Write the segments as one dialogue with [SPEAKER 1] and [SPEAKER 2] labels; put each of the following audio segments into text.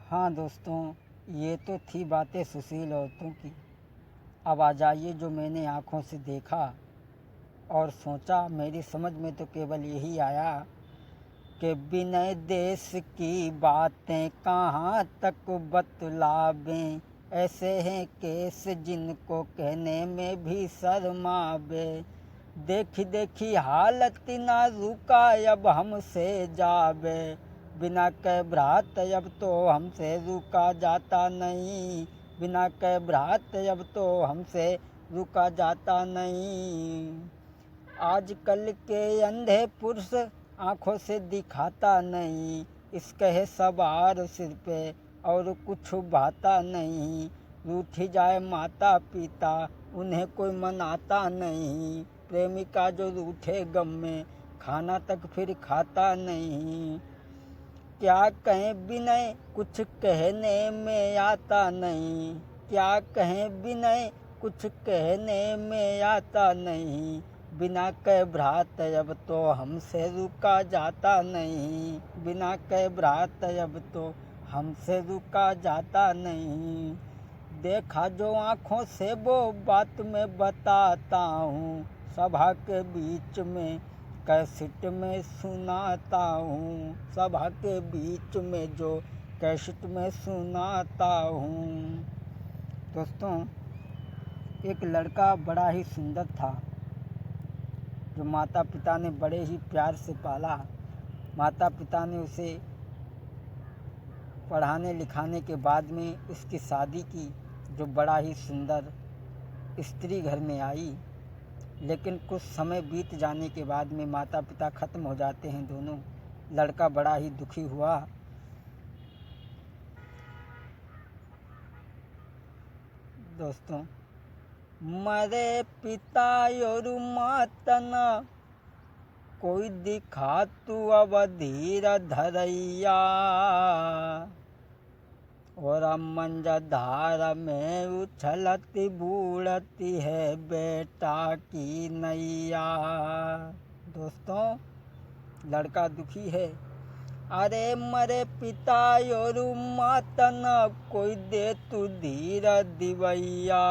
[SPEAKER 1] हाँ दोस्तों, ये तो थी बातें सुशील औरतों की। अब आ जाइए जो मैंने आँखों से देखा और सोचा। मेरी समझ में तो केवल यही आया कि विनय देश की बातें कहाँ तक बतलावें। ऐसे हैं केस जिनको कहने में भी शर्मावे। देखी देखी हालत ना रुका अब हमसे जावे। बिना कह भ्रात अब तो हमसे रुका जाता नहीं। बिना कह भ्रात अब तो हमसे रुका जाता नहीं। आजकल के अंधे पुरुष आँखों से दिखाता नहीं। इसके है सवार सिर पे और कुछ भाता नहीं। रूठ जाए माता पिता उन्हें कोई मनाता नहीं। प्रेमिका जो रूठे गम में खाना तक फिर खाता नहीं। क्या कहें विनय कुछ कहने में आता नहीं। क्या कहें विनय कुछ कहने में आता नहीं। बिना कह भ्रात अब तो हमसे रुका जाता नहीं। बिना कह भ्रात अब तो हमसे रुका जाता नहीं। देखा जो आँखों से वो बात मैं बताता हूँ। सभा के बीच में कैसेट में सुनाता हूँ। सभा के बीच में जो कैसेट में सुनाता हूँ। दोस्तों, एक लड़का बड़ा ही सुंदर था जो माता पिता ने बड़े ही प्यार से पाला। माता पिता ने उसे पढ़ाने लिखाने के बाद में उसकी शादी की, जो बड़ा ही सुंदर स्त्री घर में आई। लेकिन कुछ समय बीत जाने के बाद में माता पिता ख़त्म हो जाते हैं दोनों। लड़का बड़ा ही दुखी हुआ। दोस्तों, मरे पिता और माता न कोई दिखा तू अब धीर धरैया। और मंजधार में उछलती बूढ़ती है बेटा की नैया। दोस्तों, लड़का दुखी है। अरे मरे पिता और माता न कोई दे तू धीर दिवैया।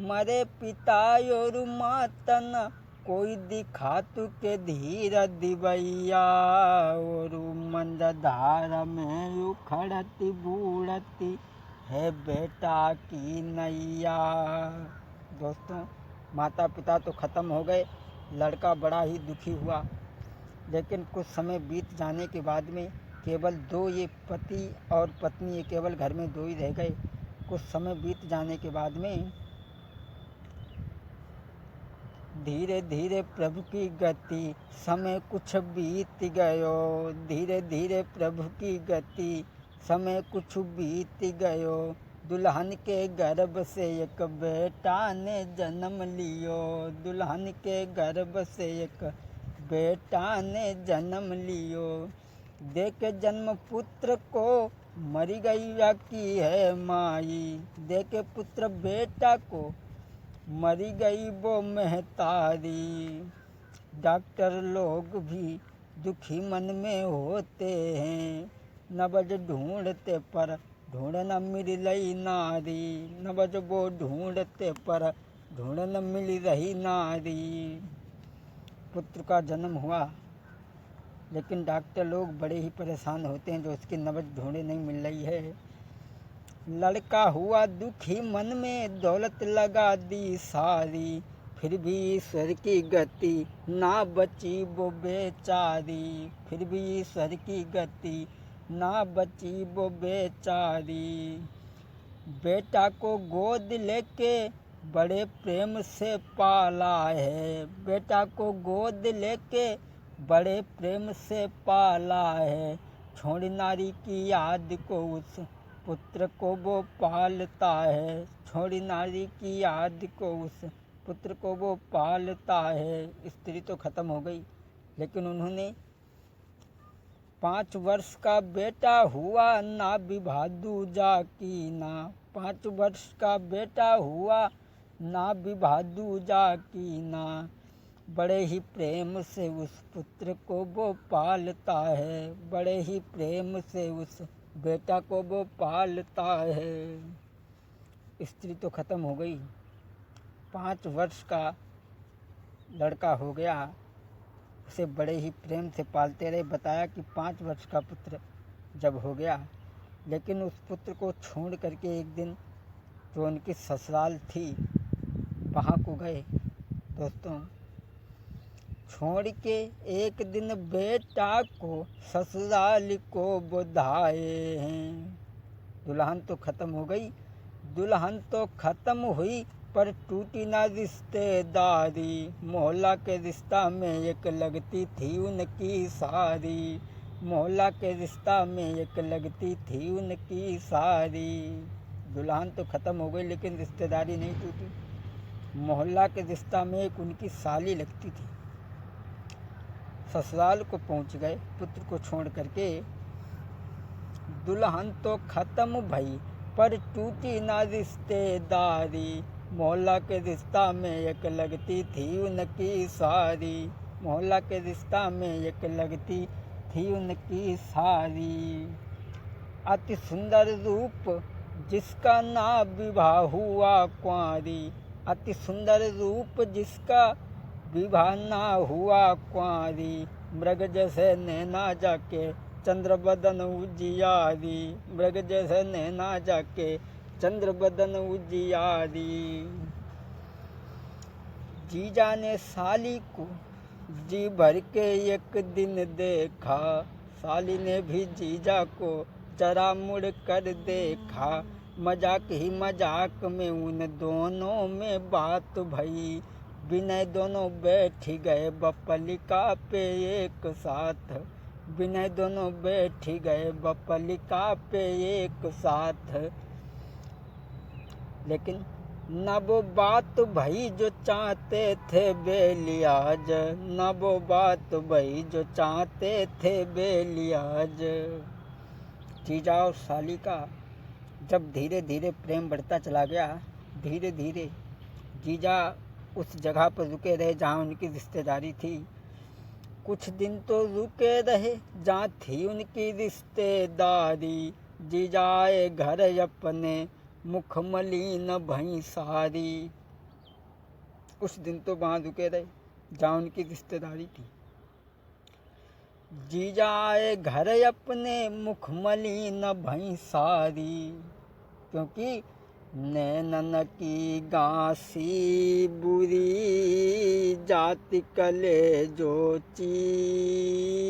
[SPEAKER 1] मरे पिता और माता न कोई दिखा तू के धीर दिवैया। और मंजधार में उखड़ती बूढ़ती है बेटा की नैया। दोस्तों, माता पिता तो ख़त्म हो गए। लड़का बड़ा ही दुखी हुआ। लेकिन कुछ समय बीत जाने के बाद में केवल दो, ये पति और पत्नी, ये केवल घर में दो ही रह गए। कुछ समय बीत जाने के बाद में धीरे धीरे प्रभु की गति समय कुछ बीत गयो। धीरे धीरे प्रभु की गति समय कुछ बीत गयो। दुल्हन के गर्भ से एक बेटा ने जन्म लियो। दुल्हन के गर्भ से एक बेटा ने जन्म लियो। देख जन्म पुत्र को मरी गई की है माई। देख पुत्र बेटा को मरी गई वो महतारी। डॉक्टर लोग भी दुखी मन में होते हैं। नबज ढूंढते पर ढूंढ न मिल रही नारी। नबज वो ढूंढते पर ढूंढ न मिल रही नारी। पुत्र का जन्म हुआ, लेकिन डॉक्टर लोग बड़े ही परेशान होते हैं जो उसकी नबज ढूंढे नहीं मिल रही है। लड़का हुआ दुखी मन में दौलत लगा दी सारी। फिर भी ईश्वर की गति ना बची वो बेचारी। फिर भी ईश्वर की गति ना बची वो बेचारी। बेटा को गोद लेके बड़े प्रेम से पाला है। बेटा को गोद लेके बड़े प्रेम से पाला है। छोड़ नारी की याद को उस पुत्र को वो पालता है। छोड़ी नारी की याद को उस पुत्र को वो पालता है। स्त्री तो ख़त्म हो गई, लेकिन उन्होंने 5 वर्ष का बेटा हुआ ना विवाह दूजा की ना। 5 वर्ष का बेटा हुआ ना विवाह दूजा की ना। बड़े ही प्रेम से उस पुत्र को वो पालता है, बड़े ही प्रेम से उस बेटा को वो पालता है। स्त्री तो ख़त्म हो गई, 5 वर्ष का लड़का हो गया, उसे बड़े ही प्रेम से पालते रहे। बताया कि 5 वर्ष का पुत्र जब हो गया, लेकिन उस पुत्र को छोड़ करके एक दिन जो उनकी ससुराल थी वहाँ को गए। दोस्तों, छोड़ के एक दिन बेटा को ससुराल को बुधाए हैं। दुल्हन तो ख़त्म हो गई, दुल्हन तो ख़त्म हुई, पर टूटी ना रिश्तेदारी। मोहल्ला के रिश्ता में एक लगती थी उनकी सारी, मोहल्ला के रिश्ता में एक लगती थी उनकी सारी। दुल्हन तो ख़त्म हो गई लेकिन रिश्तेदारी नहीं टूटी। मोहल्ला के रिश्ता में एक उनकी साली लगती थी। ससुराल को पहुंच गए पुत्र को छोड़ करके। दुल्हन तो ख़त्म भई पर टूटी ना रिश्तेदारी, मोहल्ला के रिश्ता में एक लगती थी उनकी सारी, मोहल्ला के रिश्ता में एक लगती थी उनकी सारी। अति सुंदर रूप जिसका ना विवाह हुआ कुंवारी, अति सुंदर रूप जिसका विवाह ना हुआ कुंवारी। मृग जैसे नैना जाके चंद्र बदन उजियारी, मृग जैसे नैना जाके चंद्र बदन उजियारी। जीजा ने साली को जी भर के एक दिन देखा, साली ने भी जीजा को जरा मुड़ कर देखा। मजाक ही मजाक में उन दोनों में बात भई, विनय दोनों बैठ गए बपलिका पे एक साथ, विनय दोनों बैठ गए बपलिका पे एक साथ। लेकिन न वो बात भई जो चाहते थे बेलियाज, न वो बात भई जो चाहते थे बेलियाज। जीजा और साली का जब धीरे धीरे प्रेम बढ़ता चला गया, धीरे धीरे जीजा उस जगह पर रुके रहे जहाँ उनकी रिश्तेदारी थी। कुछ दिन तो रुके रहे जहाँ थी उनकी रिश्तेदारी। जीजा आए घर अपने मुख मलिन भई सारी। कुछ दिन तो वहाँ रुके रहे जहाँ उनकी रिश्तेदारी थी। जीजा आए घर अपने मुख मलिन भई सारी, क्योंकि नैनन की गांसी बुरी जाति कले जो चीरी।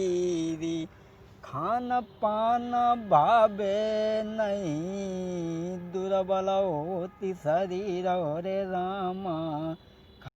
[SPEAKER 1] खान पान भावे नहीं दुर्बल होती शरीर रे रामा,